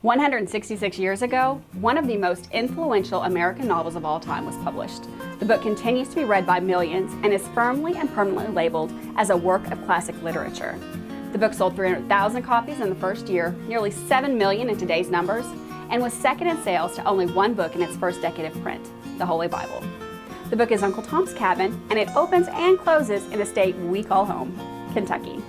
166 years ago, one of the most influential American novels of all time was published. The book continues to be read by millions and is firmly and permanently labeled as a work of classic literature. The book sold 300,000 copies in the first year, nearly 7 million in today's numbers, and was second in sales to only one book in its first decade of print, the Holy Bible. The book is Uncle Tom's Cabin, and it opens and closes in the state we call home, Kentucky.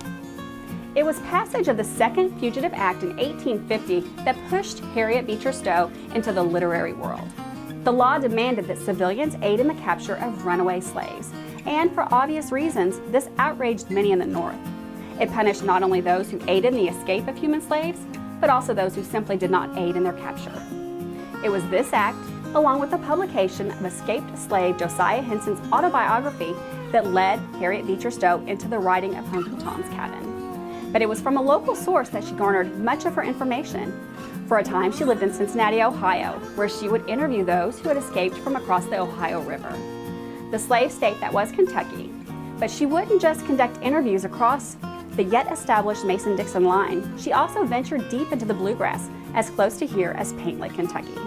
It was passage of the Second Fugitive Act in 1850 that pushed Harriet Beecher Stowe into the literary world. The law demanded that civilians aid in the capture of runaway slaves, and for obvious reasons, this outraged many in the North. It punished not only those who aided in the escape of human slaves, but also those who simply did not aid in their capture. It was this act, along with the publication of escaped slave Josiah Henson's autobiography, that led Harriet Beecher Stowe into the writing of Uncle Tom's Cabin. But it was from a local source that she garnered much of her information. For a time, she lived in Cincinnati, Ohio, where she would interview those who had escaped from across the Ohio River, the slave state that was Kentucky. But she wouldn't just conduct interviews across the yet established Mason-Dixon line. She also ventured deep into the Bluegrass, as close to here as Paint Lake, Kentucky,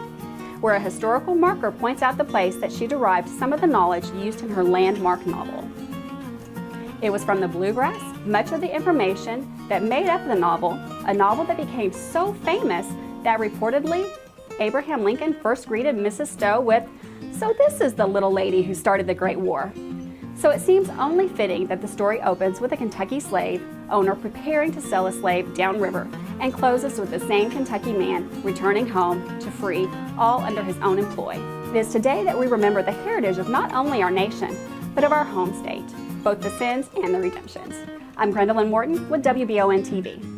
where a historical marker points out the place that she derived some of the knowledge used in her landmark novel. It was from the Bluegrass, much of the information that made up the novel, a novel that became so famous that reportedly Abraham Lincoln first greeted Mrs. Stowe with, "So this is the little lady who started the Great War." So it seems only fitting that the story opens with a Kentucky slave owner preparing to sell a slave downriver and closes with the same Kentucky man returning home to free, all under his own employ. It is today that we remember the heritage of not only our nation, but of our home state, both the sins and the redemptions. I'm Gwendolyn Morton with WBON TV.